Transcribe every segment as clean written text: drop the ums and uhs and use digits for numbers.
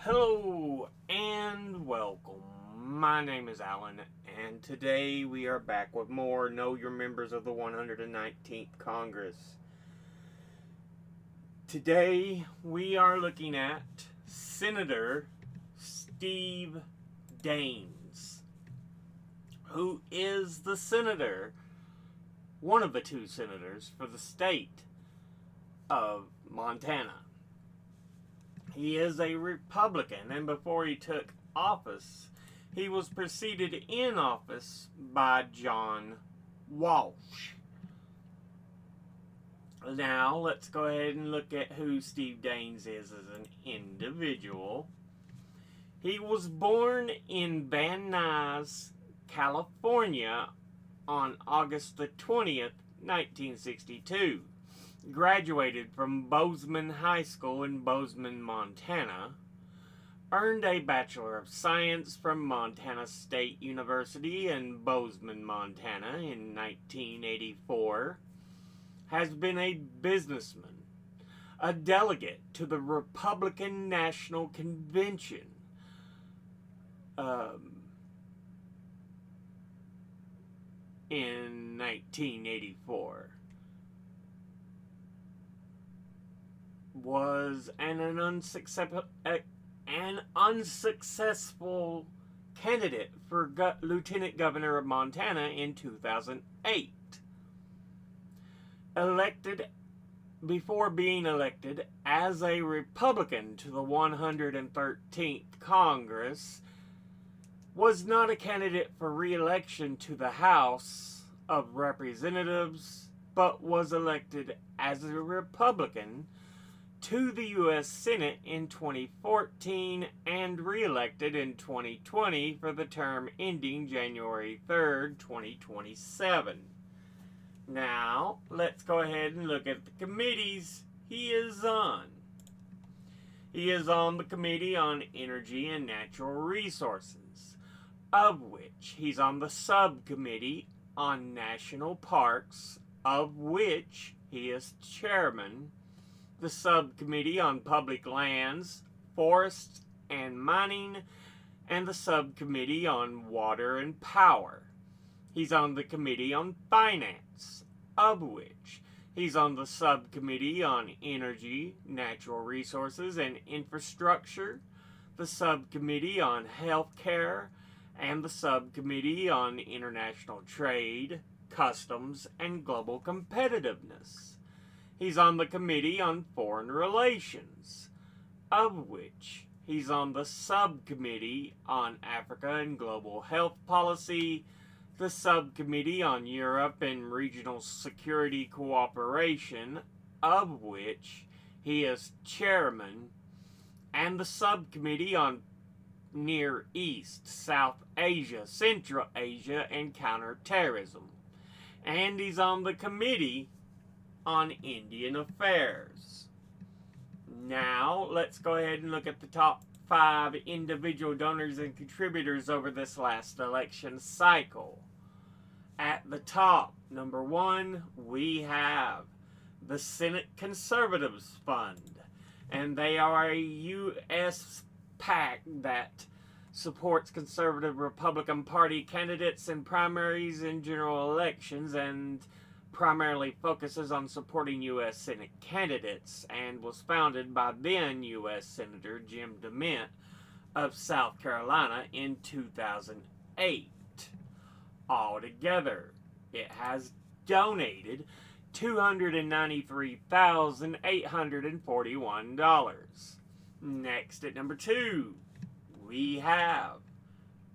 Hello and welcome. My name is Alan, and today we are back with more Know Your Members of the 119th Congress. Today we are looking at Senator Steve Daines, who is the senator, one of the two senators for the state of Montana. He is a Republican, and before he took office, he was preceded in office by John Walsh. Now, let's go ahead and look at who Steve Daines is as an individual. He was born in Van Nuys, California on August the 20th, 1962. Graduated from Bozeman High School in Bozeman, Montana. Earned a Bachelor of Science from Montana State University in Bozeman, Montana in 1984. Has been a businessman, a delegate to the Republican National Convention, in 1984. Was an unsuccessful candidate for Lieutenant Governor of Montana in 2008. Before being elected as a Republican to the 113th Congress, was not a candidate for re-election to the House of Representatives, but was elected as a Republican to the U.S. Senate in 2014 and re-elected in 2020 for the term ending January 3rd, 2027. Now, let's go ahead and look at the committees he is on. He is on the Committee on Energy and Natural Resources, of which he's on the Subcommittee on National Parks, of which he is chairman, the Subcommittee on Public Lands, Forests, and Mining, and the Subcommittee on Water and Power. He's on the Committee on Finance, of which he's on the Subcommittee on Energy, Natural Resources, and Infrastructure, the Subcommittee on Healthcare, and the Subcommittee on International Trade, Customs, and Global Competitiveness. He's on the Committee on Foreign Relations, of which he's on the Subcommittee on Africa and Global Health Policy, the Subcommittee on Europe and Regional Security Cooperation, of which he is chairman, and the Subcommittee on Near East, South Asia, Central Asia, and Counterterrorism. And he's on the Committee on Indian Affairs. Now, let's go ahead and look at the top 5 individual donors and contributors over this last election cycle. At the top, number 1, we have the Senate Conservatives Fund, and they are a U.S. PAC that supports conservative Republican Party candidates in primaries and general elections, and primarily focuses on supporting U.S. Senate candidates, and was founded by then U.S. Senator Jim DeMint of South Carolina in 2008. Altogether, it has donated $293,841. Next, at number 2, we have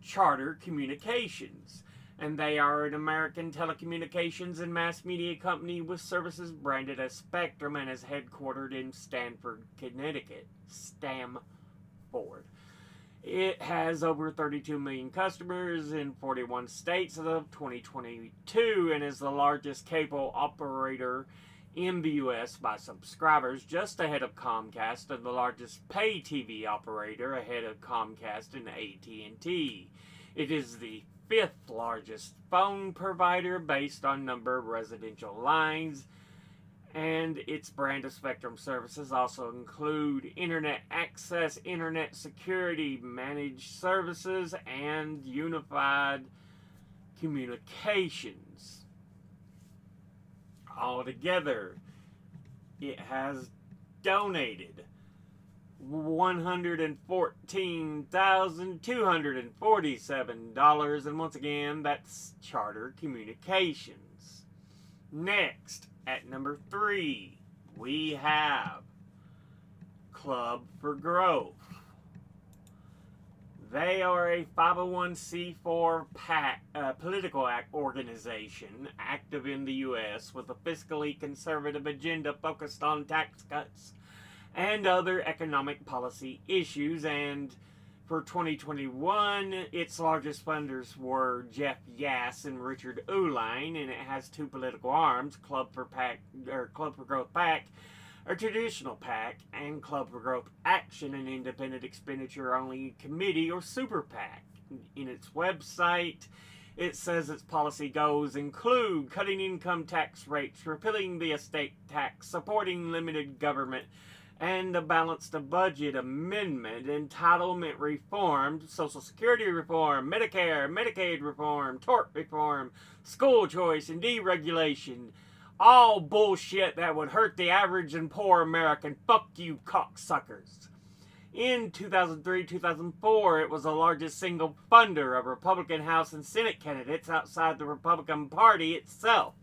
Charter Communications, and they are an American telecommunications and mass media company with services branded as Spectrum and is headquartered in Stamford, Connecticut. It has over 32 million customers in 41 states as of 2022 and is the largest cable operator in the U.S. by subscribers, just ahead of Comcast, and the largest pay TV operator ahead of Comcast and AT&T. It is the 5th largest phone provider based on number of residential lines And its brand of Spectrum services also include internet access, internet security, managed services, and unified communications. Altogether, it has donated $114,247, and once again, that's Charter Communications. Next, at number 3, we have Club for Growth. They are a 501c4 political organization active in the U.S. with a fiscally conservative agenda focused on tax cuts and other economic policy issues. And for 2021, its largest funders were Jeff Yass and Richard Uihlein, and it has 2 political arms: Club for Growth PAC, a traditional PAC, and Club for Growth Action, an independent expenditure-only committee or super PAC. In its website, it says its policy goals include cutting income tax rates, repealing the estate tax, supporting limited government, and a balanced budget amendment, entitlement reform, Social Security reform, Medicare, Medicaid reform, tort reform, school choice, and deregulation. All bullshit that would hurt the average and poor American. Fuck you, cocksuckers. In 2003-2004, it was the largest single funder of Republican House and Senate candidates outside the Republican Party itself.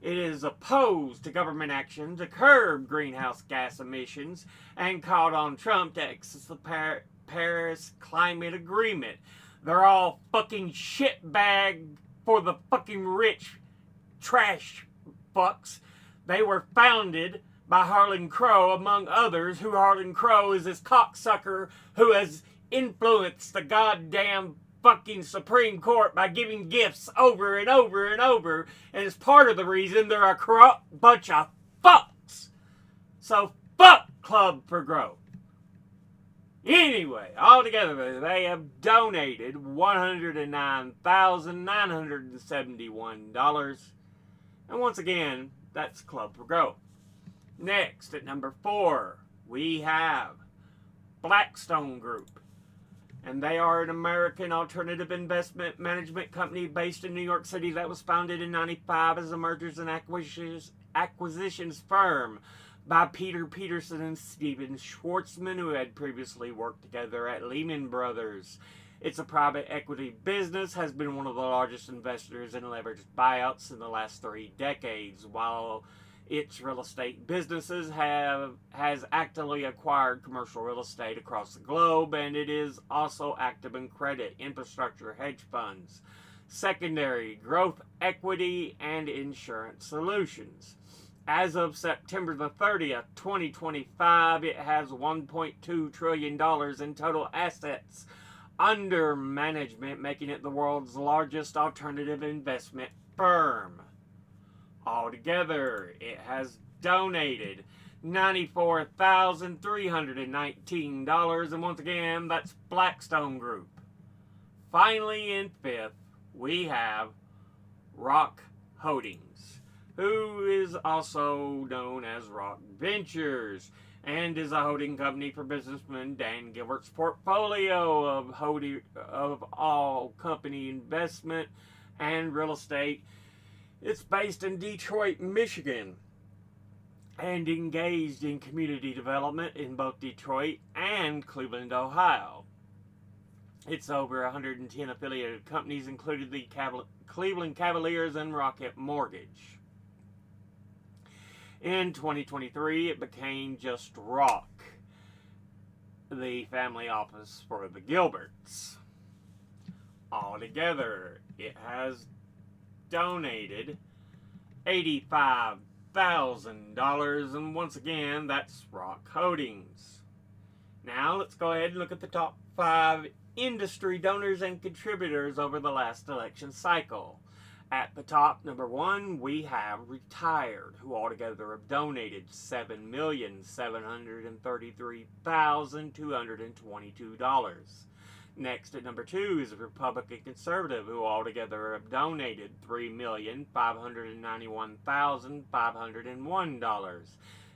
It is opposed to government action to curb greenhouse gas emissions and called on Trump to exit the Paris Climate Agreement. They're all fucking shitbag for the fucking rich trash fucks. They were founded by Harlan Crow, among others, who Harlan Crow is this cocksucker who has influenced the goddamn fucking Supreme Court by giving gifts over and over and over, and it's part of the reason they're a corrupt bunch of fucks. So fuck Club for Growth. Anyway, altogether, they have donated $109,971. And once again, that's Club for Growth. Next, at number 4, we have Blackstone Group. And they are an American alternative investment management company based in New York City that was founded in 1995 as a mergers and acquisitions firm by Peter Peterson and Steven Schwartzman, who had previously worked together at Lehman Brothers. It's a private equity business, has been one of the largest investors in leveraged buyouts in the last 3 decades, while its real estate businesses has actively acquired commercial real estate across the globe, and it is also active in credit, infrastructure, hedge funds, secondary, growth equity, and insurance solutions. As of September the 30th, 2025, it has $1.2 trillion in total assets under management, making it the world's largest alternative investment firm. Altogether, it has donated $94,319, and once again, that's Blackstone Group. Finally, in 5th, we have Rock Holdings, who is also known as Rock Ventures, and is a holding company for businessman Dan Gilbert's portfolio of all company investment and real estate. It's based in Detroit, Michigan, and engaged in community development in both Detroit and Cleveland, Ohio. It's over 110 affiliated companies, including the Cleveland Cavaliers and Rocket Mortgage. In 2023, it became just Rock, the family office for the Gilberts. Altogether, it has donated $85,000, and once again, that's Rock Holdings. Now, let's go ahead and look at the top 5 industry donors and contributors over the last election cycle. At the top, number 1, we have Retired, who altogether have donated $7,733,222. Next at number 2 is a Republican Conservative, who altogether have donated $3,591,501.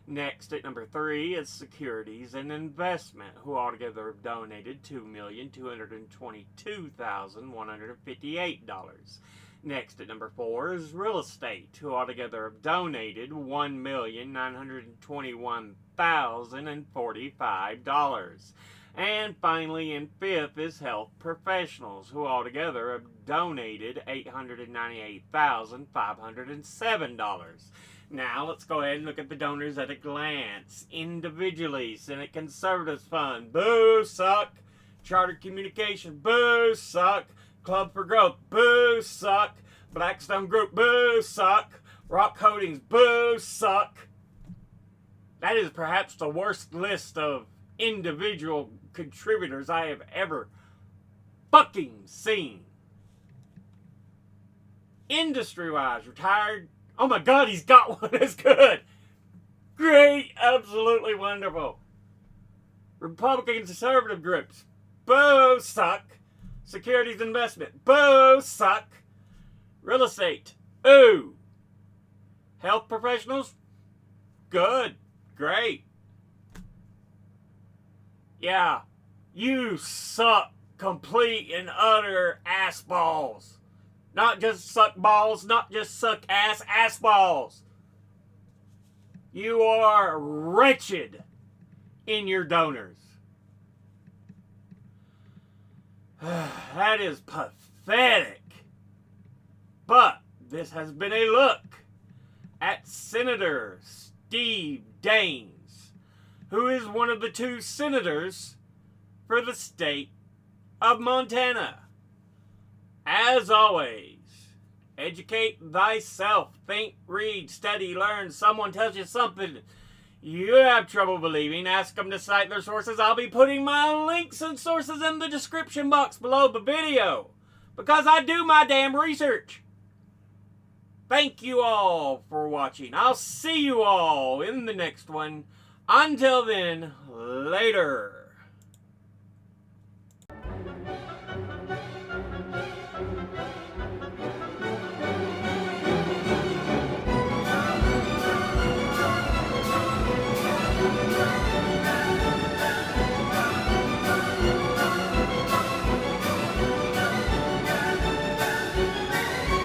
Next at number 3 is Securities and Investment, who altogether have donated $2,222,158. Next at number 4 is Real Estate, who altogether have donated $1,921,045. And finally, in 5th is Health Professionals, who altogether have donated $898,507. Now, let's go ahead and look at the donors at a glance. Individually, Senate Conservatives Fund, boo, suck. Charter Communication, boo, suck. Club for Growth, boo, suck. Blackstone Group, boo, suck. Rock Holdings, boo, suck. That is perhaps the worst list of individual contributors I have ever fucking seen. Industry-wise, retired. Oh my God, he's got one that's good. Great, absolutely wonderful. Republican conservative groups, boo, suck. Securities investment, boo, suck. Real estate, ooh. Health professionals, good, great. Yeah, you suck complete and utter ass balls. Not just suck balls, not just suck ass balls. You are wretched in your donors. That is pathetic. But this has been a look at Senator Steve Daines, who is one of the 2 senators for the state of Montana. As always, educate thyself. Think, read, study, learn. Someone tells you something you have trouble believing, ask them to cite their sources. I'll be putting my links and sources in the description box below the video, because I do my damn research. Thank you all for watching. I'll see you all in the next one. Until then, later.